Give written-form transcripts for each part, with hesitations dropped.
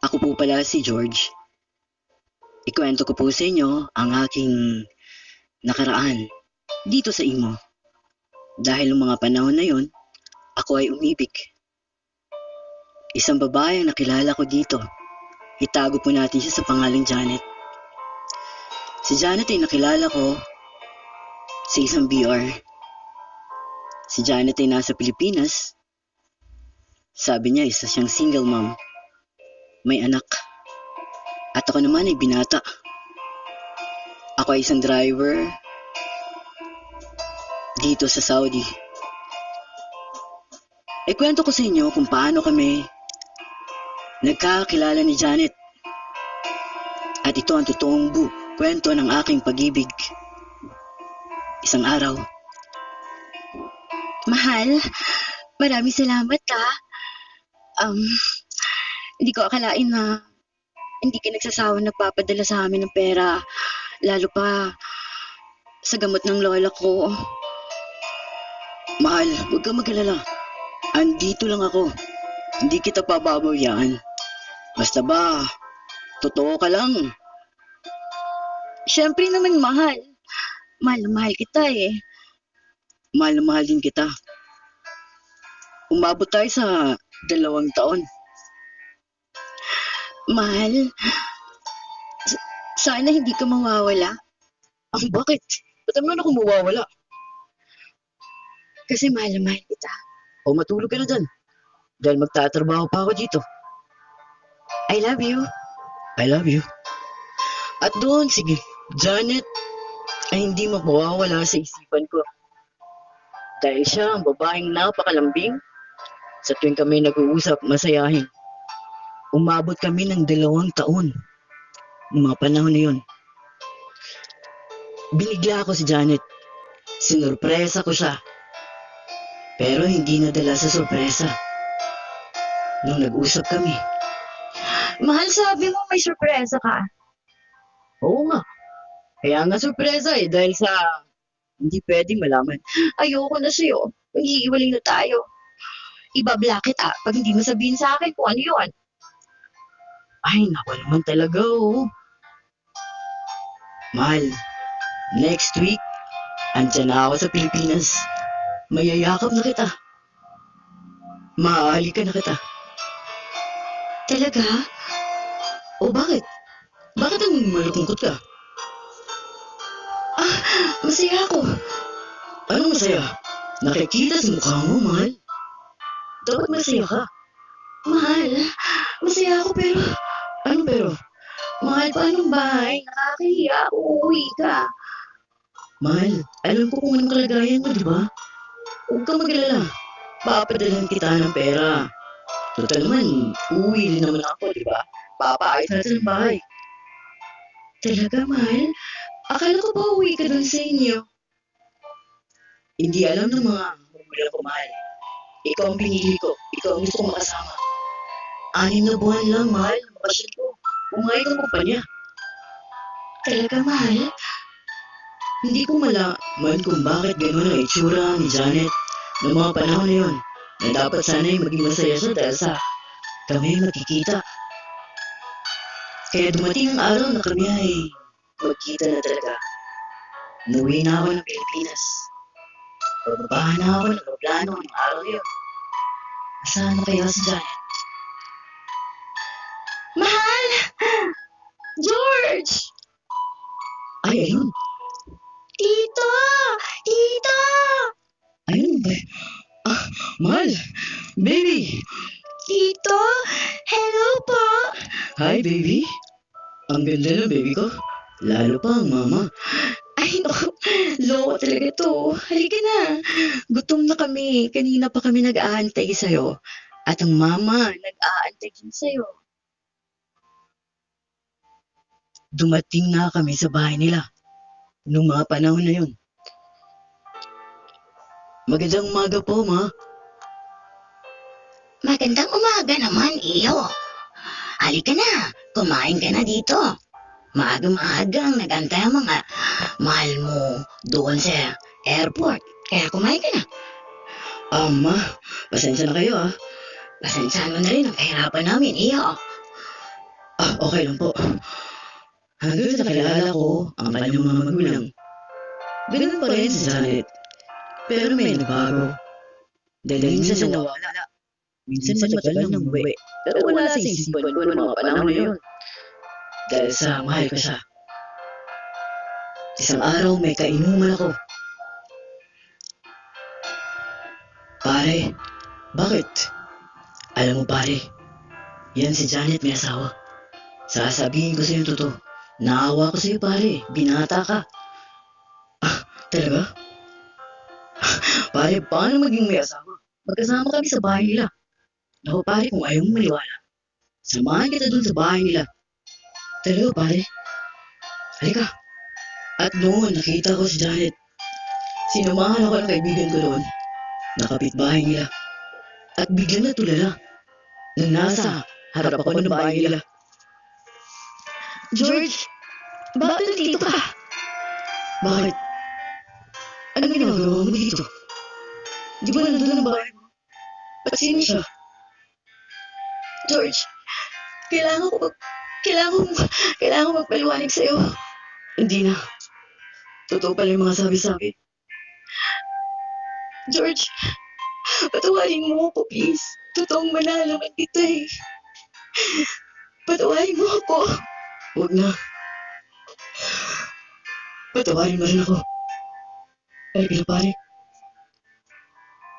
Ako po pala si George. Ikwento ko po sa inyo ang aking nakaraan dito sa Imo. Dahil noong mga panahon na yon, ako ay umibig. Isang babae ang nakilala ko dito. Itago po natin siya sa pangalang Janet. Si Janet ay nakilala ko sa isang BR. Si Janet ay nasa Pilipinas. Sabi niya isa siyang single mom. May anak. At ako naman ay binata. Ako ay isang driver dito sa Saudi. Ikwento ko sa inyo kung paano kami nagkakilala ni Janet. At ito ang totoong kwento ng aking pag-ibig. Isang araw. Mahal, maraming salamat ha. Hindi ko akalain na hindi ka nagsasawang nagpapadala sa amin ng pera. Lalo pa sa gamot ng lola ko. Mahal, huwag kang mag-alala. Andito lang ako. Hindi kita pababayaan. Basta ba, totoo ka lang. Siyempre naman mahal. Mahal na mahal kita eh. Mahal na mahal din kita. Umabot tayo sa 2 taon. Mahal, sana hindi ka mawawala. Bakit? Ba't naman ako mawawala? Kasi mahal na mahal kita. O matulog ka na dyan. Dahil magtatrabaho pa ako dito. I love you. I love you. At doon, sige, Janet ay hindi mawawala sa isipan ko. Dahil siya ang babaeng napakalambing. Sa tuwing kami nag-uusap, masayahin. Umabot kami ng 2 taon. Mga panahon na yun. Binigla ako si Janet. Sinurpresa ko siya. Pero hindi nadala sa sorpresa. Nung nag-usap kami. Mahal, sabi mo may sorpresa ka. Oo nga. Kaya nga sorpresa eh. Dahil sa hindi pwedeng malaman. Ayoko na sa'yo. Mag-iiwaling na tayo. Ibabla kita pag hindi mo sabihin sa akin kung ano yun. Ay, naku naman talaga oh. Mahal, next week, andyan na ako sa Pilipinas. Mayayakap na kita. Maahalikan na kita. Talaga? O bakit? Bakit ang malukungkot ka? Masaya ako. Anong masaya? Nakikita sa mukha mo, mahal. Dapat masaya ka. Mahal, masaya ako pero... Ano pero? Mahal, paano bahay? Nakakahiya. Uuwi ka. Mahal, alam ko kung anong kalagayan mo, di ba? Huwag kang mag-alala. Papadalhan kita ng pera. Total naman, uuwi rin naman ako, di ba? Papaayos natin ang bahay. Talaga, mahal? Akala ko ba uwi ka dun sa inyo? Hindi alam ng mga magulang ko, mahal. Ikaw ang pinili ko. Ikaw ang gusto kong makasama. 6 na buwan lang, mahal. Bakasyon ko. Umay kang kumpanya. Talaga, mahal? Hindi ko malaman kung bakit gano'n ang itsura ni Janet noong mga panahon na yun. Na dapat sana'y maging masaya siya dahil sa kami magkikita. Kaya dumating ang araw na kami ay magkita na talaga. Nuwi na ako ng Pilipinas. Pababahan na ako ng plano ng araw yun. Nasaan na kaya si Janet? Mahal! George! Ay, ayun. Tito! Tito! Ayun ba? Mahal! Baby! Tito! Hello po! Hi, baby. Ang ganda ng baby ko. Lalo pa ang mama. Ay, naku. Loko talaga to. Halika na. Gutom na kami. Kanina pa kami nag-aantay sa'yo. At ang mama, nag-aantay din sa'yo. Dumating na kami sa bahay nila. Noong mga panahon na yun. Magandang umaga po, ma. Magandang umaga naman, iyo. Halika na. Kumain ka na dito. Maaga-maagang nag-antay ang mga mahal mo doon sa airport. Kaya kumain ka na. Ma, pasensya na kayo ah. Pasensyahan mo na rin ang kahirapan namin, iyo. Okay lang po. Hanggang sa nakilala ko ang kanyang mga magulang. Ganun pa rin si Janet. Pero may nagbago. Dahil minsan nawala. Minsan matagal nang umuwi. Pero wala sa isipan ko ng mga panahon na yun. Dahil sa mahal ko siya. Isang araw may kainuman ako. Pare, bakit? Alam mo pare, yan si Janet may asawa. Sasabihin ko sa'yo yung totoo. Naawa ko sa'yo pare, binata ka. Talaga? Pare, paano maging may asawa? Magkasama kami sa bahay nila. Ako pare, kung ayaw mo maniwala, samahan kita dun sa bahay nila. Talaga pare? Halika. At noon nakita ko si Janet. Sinamahan ako ng kaibigan ko doon. Nakapitbahay nila. At biglang natulala. Nang nasa harap ako ng bahay nila. George, bakit nandito ka? Bakit? Anong ginagawa mo dito? Di ba nandun ang bahay mo? At sino siya? George, kailangan ko magpaliwanag sa'yo. Hindi na. Totoo pala yung mga sabi-sabi. George, patawarin mo ako, please. Totoong malalaman kita eh. Patawarin mo ako. Huwag na. Patawarin mo rin ako. Halika na pare.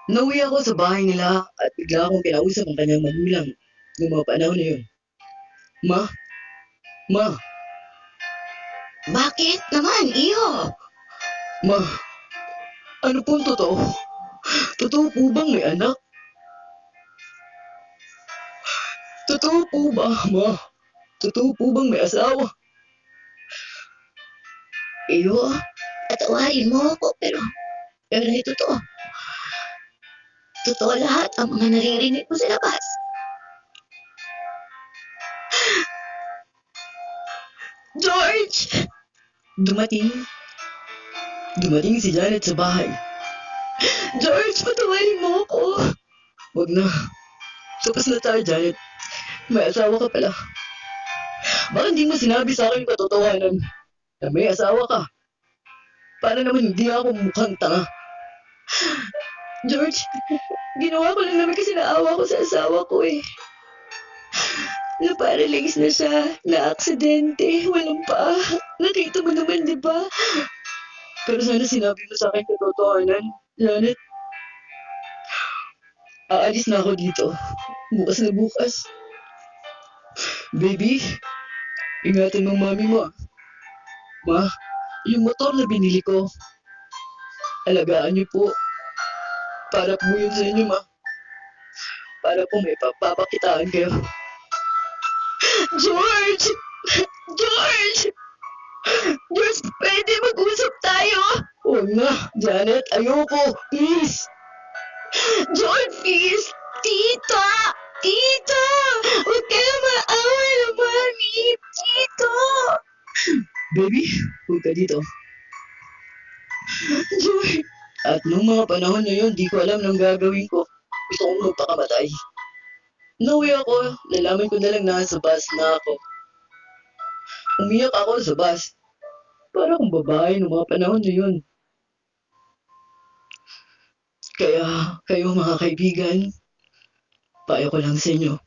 Nauwi ako sa bahay nila at bigla akong kinausap ang kanyang magulang noong mga panahon na yun. Ma, Bakit naman, iyo? ma, ano pong totoo? Totoo po bang may anak? Totoo po ba, ma? Totoo po bang may asawa? Iyo, patawarin mo ako pero ito to. Totoo lahat ang mga naririnig mo sa labas. George! Dumating si Janet sa bahay. George, patawarin mo ako. Huwag na. Tapos na tayo, Janet. May asawa ka pala. Bakit hindi mo sinabi sa akin yung katotohanan na may asawa ka? Para naman hindi ako mukhang tanga. George, ginawa ko lang naman kasi naawa ko sa asawa ko eh. Na-paralyze na siya, na-aksidente, walang paa. Nakita mo naman, di ba? Pero sana sinabi mo sa akin katotohanan, Janet. Aalis na ako dito. Bukas na bukas. Baby, ingatan mo mami mo. Ma, yung motor na binili ko, alagaan niyo po. Para po yun sa inyo, ma. Para po may papakitaan kayo. George! George! George, pwede mag-usap tayo? Huwag na, Janet. Ayoko. Please. George, please! Tita! Tita! Huwag kayo maawa na mami! Tito! Baby, huwag ka dito. George! At nung mga panahon na yun, di ko alam nang gagawin ko. Gusto kong magpakamatay. Nauwi ako, nalaman ko na lang nasa bus na ako. Umiyak ako sa bus. Para akong babae nung mga panahon na yun. Kaya, kayo mga kaibigan, payo ko lang sa inyo,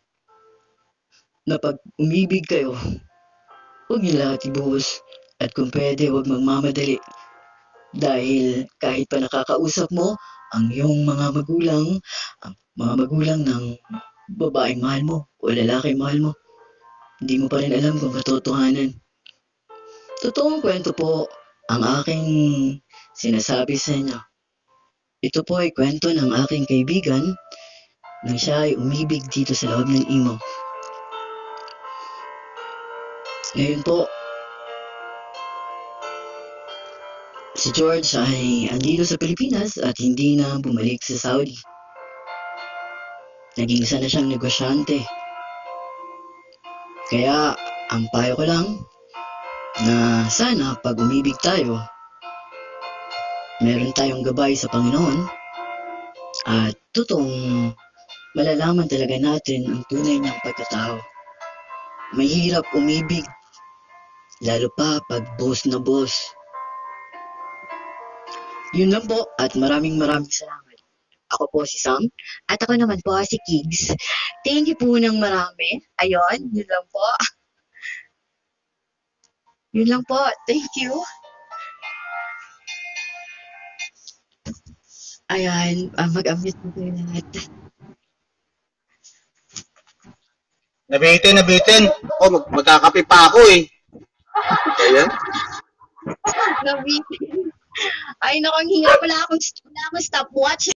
na pag umibig kayo, huwag niyo lahat ibuhos. At kung pwede, huwag magmamadali. Dahil kahit pa nakakausap mo ang iyong mga magulang ng babaeng mahal mo o lalaking mahal mo, hindi mo pa rin alam kung katotohanan. Totoong kwento po ang aking sinasabi sa inyo. Ito po ay kwento ng aking kaibigan nang siya ay umibig dito sa loob ng imo. Ngayon po, si George ay andito sa Pilipinas at hindi na bumalik sa Saudi. Naging isa na siyang negosyante. Kaya, ang payo ko lang na sana pag umibig tayo, meron tayong gabay sa Panginoon at totoong malalaman talaga natin ang tunay niyang pagkatao. Mahirap umibig. Lalo pa pag boss na boss. Yun lang po at maraming salamat. Ako po si Sam. At ako naman po si Kigs. Thank you po ng marami. Ayun, yun lang po. Yun lang po. Thank you. Ayan, mag-unmute po kayo lahat. Nabitin. Magkakape pa ako eh. Ayan. Nabitin. Ay, naku, ang hirap. Wala akong stopwatch.